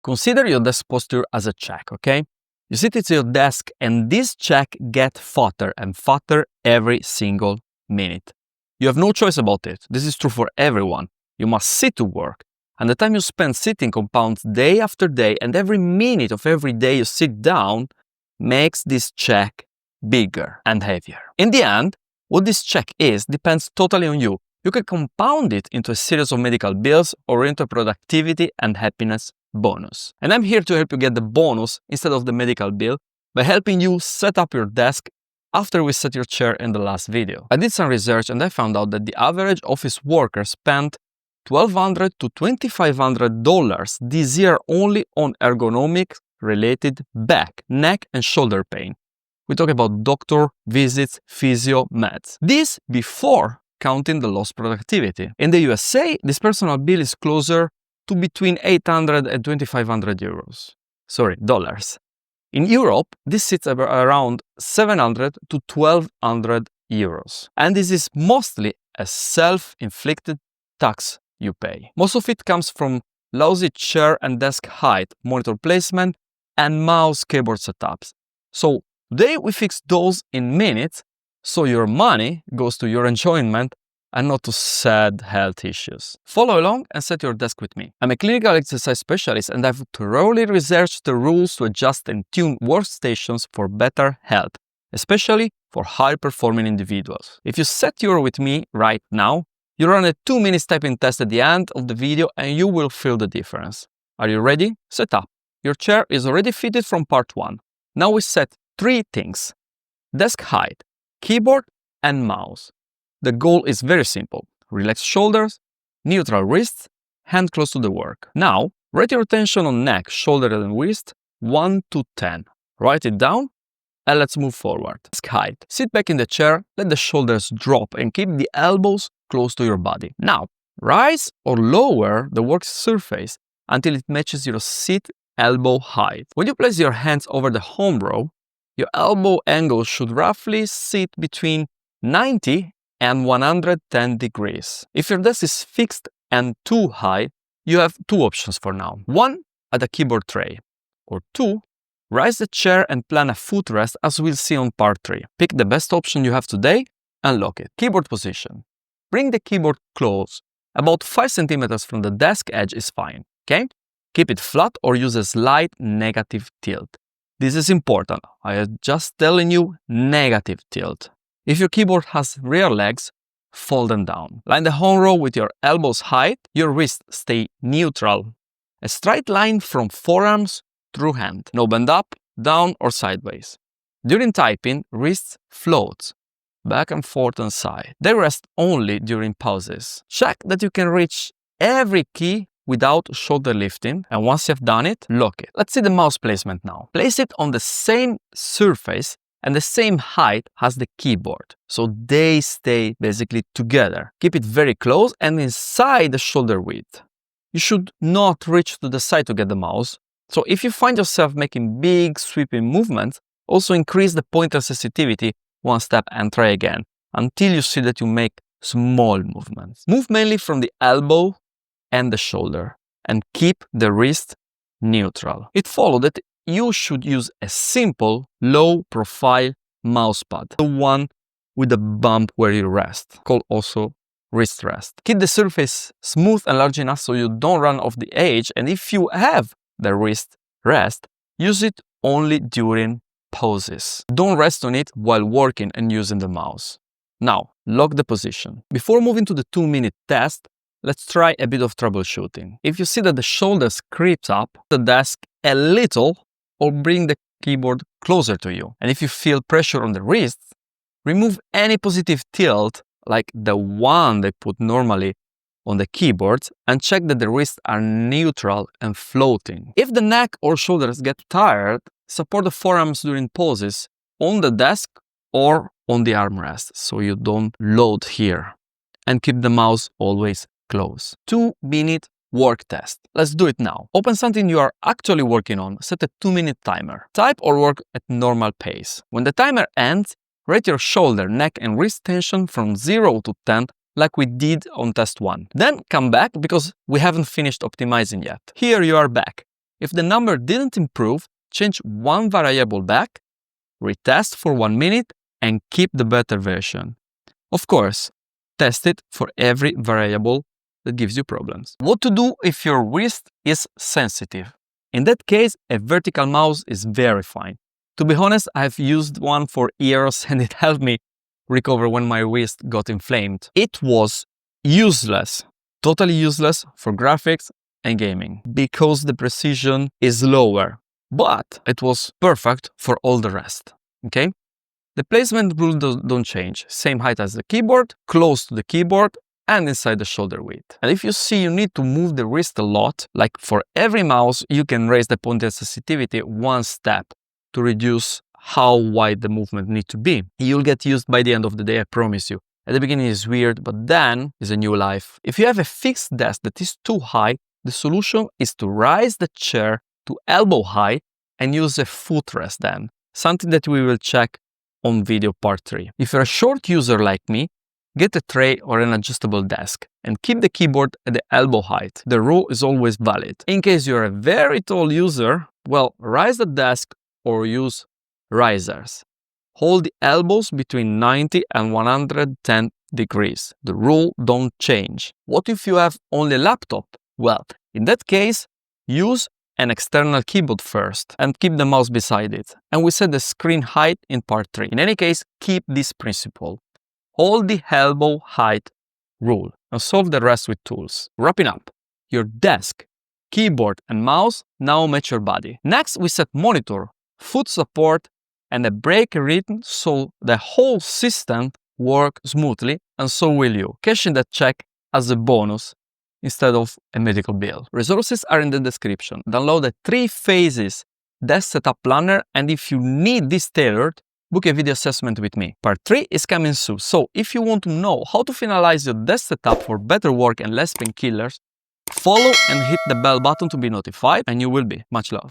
Consider your desk posture as a check, okay? You sit at your desk and this check gets fatter and fatter every single minute. You have no choice about it. This is true for everyone. You must sit to work. And the time you spend sitting compounds day after day, and every minute of every day you sit down makes this check bigger and heavier. In the end, what this check is depends totally on you. You can compound it into a series of medical bills or into a productivity and happiness bonus. And I'm here to help you get the bonus instead of the medical bill by helping you set up your desk after we set your chair in the last video. I did some research and I found out that the average office worker spent $1,200 to $2,500 this year only on ergonomic related back, neck and shoulder pain. We talk about doctor visits, physio, meds. This before counting the lost productivity. In the USA, this personal bill is closer to between 800 and 2,500 euros. Sorry, dollars. In Europe, this sits at around 700 to 1,200 euros. And this is mostly a self-inflicted tax you pay. Most of it comes from lousy chair and desk height, monitor placement, and mouse keyboard setups. So today we fix those in minutes, so your money goes to your enjoyment and not to sad health issues. Follow along and set your desk with me. I'm a clinical exercise specialist and I've thoroughly researched the rules to adjust and tune workstations for better health, especially for high-performing individuals. If you set your with me right now, you run a 2-minute typing test at the end of the video and you will feel the difference. Are you ready? Set up. Your chair is already fitted from part 1. Now we set 3 things: desk height, keyboard, and mouse. The goal is very simple: relaxed shoulders, neutral wrists, hand close to the work. Now, rate your tension on neck, shoulder, and wrist 1 to 10. Write it down and let's move forward. Desk height. Sit back in the chair, let the shoulders drop and keep the elbows close to your body. Now, rise or lower the work surface until it matches your seat elbow height. When you place your hands over the home row, your elbow angle should roughly sit between 90 and 110 degrees. If your desk is fixed and too high, you have 2 options for now. 1, add a keyboard tray. Or 2, rise the chair and plan a footrest as we'll see on part 3. Pick the best option you have today and lock it. Keyboard position. Bring the keyboard close. About 5 centimeters from the desk edge is fine, okay? Keep it flat or use a slight negative tilt. This is important. I am just telling you, negative tilt. If your keyboard has rear legs, fold them down. Line the home row with your elbows height, your wrists stay neutral. A straight line from forearms through hand. No bend up, down or sideways. During typing, wrists float back and forth on side. They rest only during pauses. Check that you can reach every key without shoulder lifting, and once you've done it, lock it. Let's see the mouse placement now. Place it on the same surface and the same height as the keyboard, so they stay basically together. Keep it very close and inside the shoulder width. You should not reach to the side to get the mouse, so if you find yourself making big sweeping movements, also increase the pointer sensitivity 1 step and try again, until you see that you make small movements. Move mainly from the elbow and the shoulder, and keep the wrist neutral. It follows that you should use a simple, low-profile mouse pad, the one with the bump where you rest, called also wrist rest. Keep the surface smooth and large enough so you don't run off the edge, and if you have the wrist rest, use it only during pauses. Don't rest on it while working and using the mouse. Now, lock the position. Before moving to the 2-minute test, let's try a bit of troubleshooting. If you see that the shoulders creep up the desk a little, or bring the keyboard closer to you. And if you feel pressure on the wrists, remove any positive tilt, like the one they put normally on the keyboard, and check that the wrists are neutral and floating. If the neck or shoulders get tired, support the forearms during pauses on the desk or on the armrest, so you don't load here. And keep the mouse always close. 2-minute work test. Let's do it now. Open something you are actually working on. Set a 2-minute timer. Type or work at normal pace. When the timer ends, rate your shoulder, neck and wrist tension from 0 to 10 like we did on test 1. Then come back because we haven't finished optimizing yet. Here you are back. If the number didn't improve, change one variable back, retest for 1 minute, and keep the better version. Of course, test it for every variable that gives you problems. What to do if your wrist is sensitive? In that case, a vertical mouse is very fine. To be honest, I've used one for years and it helped me recover when my wrist got inflamed. It was useless, totally useless for graphics and gaming because the precision is lower, but it was perfect for all the rest, okay? The placement rules don't change. Same height as the keyboard, close to the keyboard, and inside the shoulder width. And if you see you need to move the wrist a lot, like for every mouse, you can raise the pointer sensitivity one step to reduce how wide the movement needs to be. You'll get used by the end of the day, I promise you. At the beginning it's weird, but then is a new life. If you have a fixed desk that is too high, the solution is to raise the chair to elbow height and use a footrest then, something that we will check on video part 3. If you're a short user like me, get a tray or an adjustable desk and keep the keyboard at the elbow height. The rule is always valid. In case you're a very tall user, well, rise the desk or use risers. Hold the elbows between 90 and 110 degrees. The rule don't change. What if you have only a laptop? Well, in that case, use an external keyboard first and keep the mouse beside it. And we set the screen height in part 3. In any case, keep this principle. Hold the elbow height rule and solve the rest with tools. Wrapping up, your desk, keyboard and mouse now match your body. Next, we set monitor, foot support and a break rhythm so the whole system works smoothly, and so will you. Cash in that check as a bonus instead of a medical bill. Resources are in the description. Download the 3 phases desk setup planner, and if you need this tailored, book a video assessment with me. Part 3 is coming soon, so if you want to know how to finalize your desk setup for better work and less painkillers, follow and hit the bell button to be notified, and you will be. Much love.